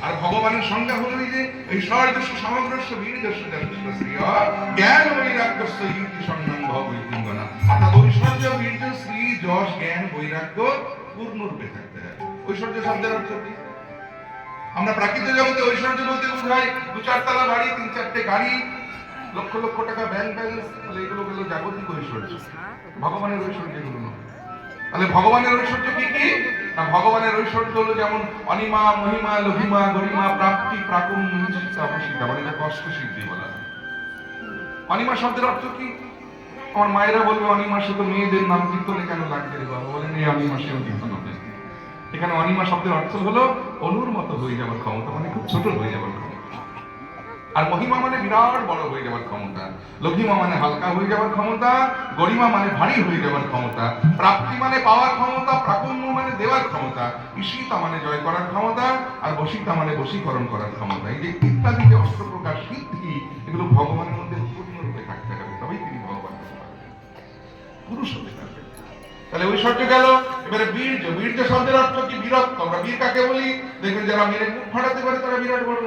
আর ভগবানের সংজ্ঞা হলো এই যে ঐশ্বর্যস্য সমগ্রস্য বীর্যস্য যশস্য শ্রিয় জ্ঞান বৈরাগ্যস্য ইতি সন্ন্যং ভবৈতিঙ্গনা। অর্থাৎ ঐশ্বর্য, বীর্য, শ্রী, যশ, জ্ঞান, বৈরাগ্য পূর্ণরূপে থাকতে হবে। ঐশ্বর্য শব্দের অর্থ কি? আমরা প্রাকৃতিক জগতে ঐশ্বর্য বলতে বোঝাই 2-4 তলা বাড়ি, 3-4টে গাড়ি, লক্ষ লক্ষ টাকা ব্যাংক ব্যালেন্স, তাহলে এগুলো গেল জাগতিক ঐশ্বর্য। ভগবানের ঐশ্বর্য এগুলো নয়। তাহলে ভগবানের ঐশ্বর্য কি কি? না, ভগবানের ঐশ্বর্য হলো যেমন অনিমা, মহিমা, লঘিমা, গরিমা, প্রাপ্তি, প্রাকুণ্য, সীতা, অপসীতা, মানে এটা কষ্ট সিদ্ধি বলা হয়। অনিমা শব্দের অর্থ কি? আমার মায়েরা বলবে অনিমা সে তো মেয়েদের নাম কীর্তনে কেন লাগবে রে বাবা? বলেন এই অনিমা সেও কীর্তন হবে। এখানে অনিমা শব্দের অর্থ হলো অনুর মতো হয়ে যাওয়ার ক্ষমতা, মানে খুব ছোট হয়ে যাওয়ার ক্ষমতা। আর মহিমা মানে বিরাট বড় হয়ে যাওয়ার ক্ষমতা, লঘিমা মানে হালকা হয়ে যাওয়ার ক্ষমতা, গরিমা মানে ভারী হয়ে যাওয়ার ক্ষমতা, প্রাপ্তি মানে পাওয়ার ক্ষমতা, প্রাকুণ্য মানে দেওয়ার ক্ষমতা, ঈশিতা মানে জয় করার ক্ষমতা, আর বশিতা মানে বশীকরণ করার ক্ষমতা। এই যে ইত্যাদি যে অষ্টপ্রকার সিদ্ধি, এগুলো ভগবানের মধ্যে পূর্ণরূপে থাকতে হবে, তবেই তিনি ভগবান হতে পারবেন, পুরুষ হতে পারবেন। তাহলে ঐশ্বর্য গেল। এবারে বীর্য, বীর্য শব্দের অর্থ কি? বীরত্ব। আমরা বীর কাকে বলি? দেখবেন যারা মেরে মুখ ফাটাতে পারে তারা বিরাট বড়।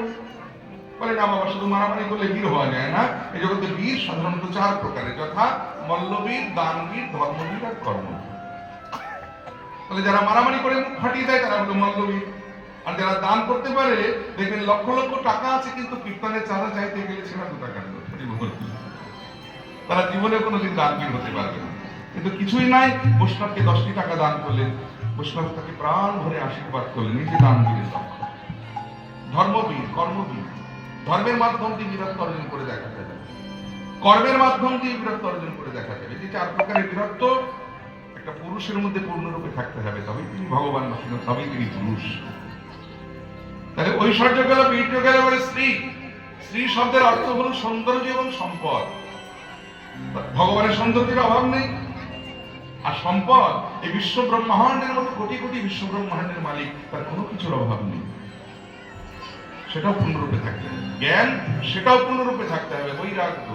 বলে না বাবা, শুধু মারামারি করলে বীর হওয়া যায় না। এই জগতে বীর সাধারণত 4 প্রকারের, যথা মল্লবীর, দানবীর, ধর্মবীর আর কর্মবীর। তাহলে যারা মারামারি করে মুখ ফাটিয়ে দেয় তারা হলো মল্লবীর। আর যারা দান করতে পারে, দেখবেন লক্ষ লক্ষ টাকা আছে কিন্তু কীর্তনের চাঁদা চাইতে গেলে সেটা 2 টাকার নোট, তারা জীবনে কোনোদিন দানবীর হতে পারবে না। কিন্তু কিছুই নাই, বৈষ্ণবকে 10টি টাকা দান করলেন, বৈষ্ণব তাকে প্রাণ ভরে আশীর্বাদ করলেন, নিজে দানবীরের লক্ষ্য। ধর্মবীর, কর্মবীর, ধর্মের মাধ্যম দিয়ে বীরত্ব অর্জন করে দেখাতে হবে, কর্মের মাধ্যম দিয়ে বীরত্ব অর্জন করে দেখাতে হবে। যে 4 প্রকারের বীরত্ব একটা পুরুষের মধ্যে পূর্ণরূপে থাকতে হবে, তবেই তিনি ভগবান, তবেই তিনি পুরুষ। তাহলে ঐশ্বর্য গেল, বীর্য গেল। বলে স্ত্রী, স্ত্রী শব্দের অর্থ হলো সৌন্দর্য এবং সম্পদ। ভগবানের সৌন্দর্যের অভাব নেই, আর সম্পদ, এই বিশ্ব ব্রহ্মাণ্ডের মতো কোটি কোটি বিশ্ব ব্রহ্মাণ্ডের মালিক, তার কোনো কিছুর অভাব নেই। সেটাও পূর্ণরূপে থাকতে হবে। জ্ঞান, সেটাও পূর্ণরূপে থাকতে হবে। বৈরাগ্য,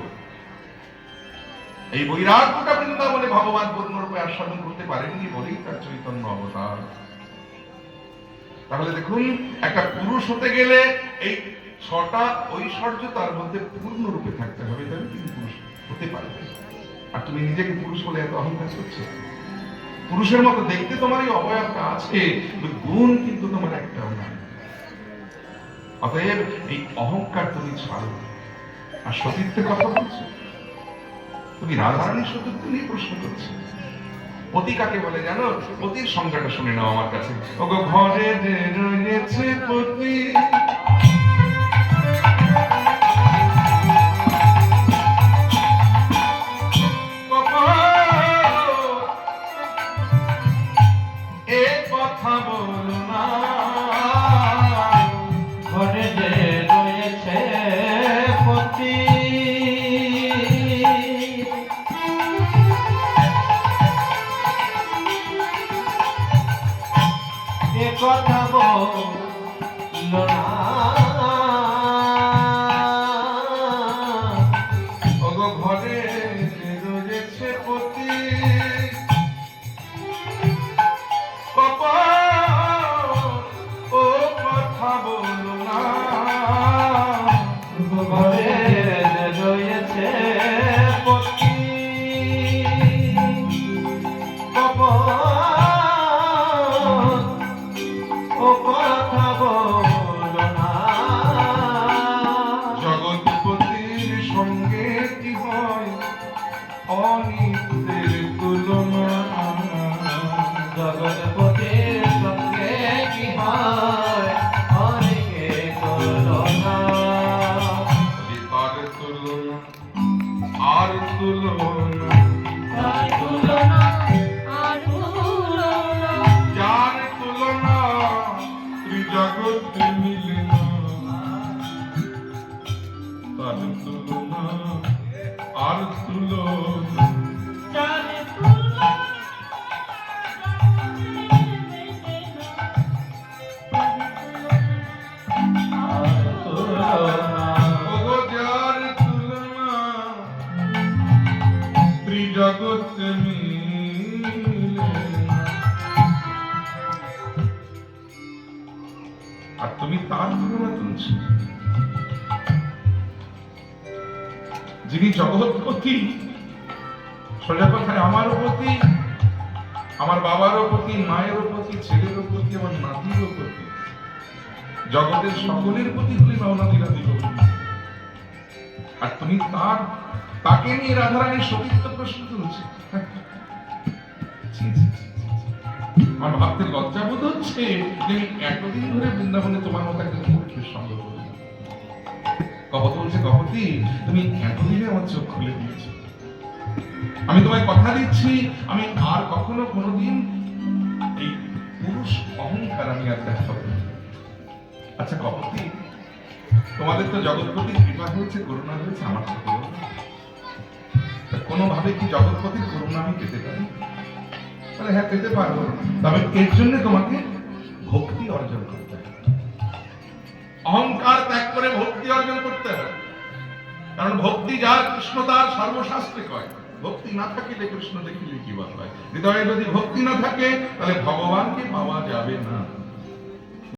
এই বৈরাগ্যটা বৃন্দাবনে ভগবান পূর্ণরূপে আস্বাদন করতে পারেননি বলেই তার চৈতন্য অবতার। তাহলে দেখুন, একটা পুরুষ হতে গেলে এই 6টা ঐশ্বর্য তার মধ্যে পূর্ণরূপে থাকতে হবে, তবে তিনি পুরুষ হতে পারবে। আর তুমি নিজেকে পুরুষ বলে এত অহংকার করছো। পুরুষের মতো দেখতে তোমার এই অবয়বটা আছে, গুণ কিন্তু তোমার একটাও নাই। অতএব এই অহংকার তুমি ছাড়ো। আর সতীত্বের কথা বলছো, তুমি রাধারানীর সতীত্ব নিয়ে প্রশ্ন করছো। পতি কাকে বলে জানো? পতির সংজ্ঞাটা শুনে নাও আমার কাছে। ওগো ঘরে যে রয়েছে পতি, এ কথা বলো না, ঘরে যে রয়েছে পতি, এ কথা বলো না, ওগো ঘরে যে রয়েছে পতি, ও কথা বলো না, ঘরে রয়েছে পতি, ও কথা বলো না। জগৎপতির সঙ্গে কি হয় অনিত্যের তুলনা, জগৎপতির সঙ্গে কি হয় অনেকের তুলনা, আর তুলনা, আর তুলনা, আর তুলনা, আর তুলনা, যার তুলনা ত্রিজগৎ মিলে না, তার তুলনা, আর তুলনা, যার তুলনা, আর তুলনা, ওগো যার তুলনা ত্রিজগৎ মিলে না। আর তুমি তার তুলনা তুলছো। যিনি জগৎপতি, সোজা কথায় আমারও পতি, আমার বাবারও পতি, মায়েরও পতি, ছেলেরও পতি, আমার নাতিরও পতি, জগতের সকলের প্রতি হলেন অনাদিরাদি গোবিন্দ। আর তুমি তাকে নিয়ে রাধারানীর সতীত্ব প্রশ্ন তুলছে। আমার ভাবতে লজ্জা বোধ হচ্ছে যে এতদিন ধরে বৃন্দাবনে তোমার মতো একজন মূর্খের সঙ্গ করি। কপতি বলছে, কপতি তুমি এতদিনে আমার চোখ খুলে দিয়েছো। আমি তোমায় কথা দিচ্ছি, আমি আর কখনো কোনোদিন এই পুরুষ অহংকার আমি আর দেখাবো না। আচ্ছা কপতি, তোমাদের তো জগৎপতির কৃপা হয়েছে, করুণা হয়েছে, আমার তো কোনোভাবে কি জগৎপতির করুণা আমি পেতে পারি? হ্যাঁ পেতে পারবো, তবে এর জন্য তোমাকে ভক্তি অর্জন করতে হবে, অহংকার ত্যাগ করে ভক্তি অর্জন করতে হবে। কারণ ভক্তি যার কৃষ্ণ তার সর্বশাস্ত্রে কয়, ভক্তি না থাকিলে কৃষ্ণ দেখিলে কি বা হয়। হৃদয়ে যদি ভক্তি না থাকে তাহলে ভগবানকে পাওয়া যাবে না।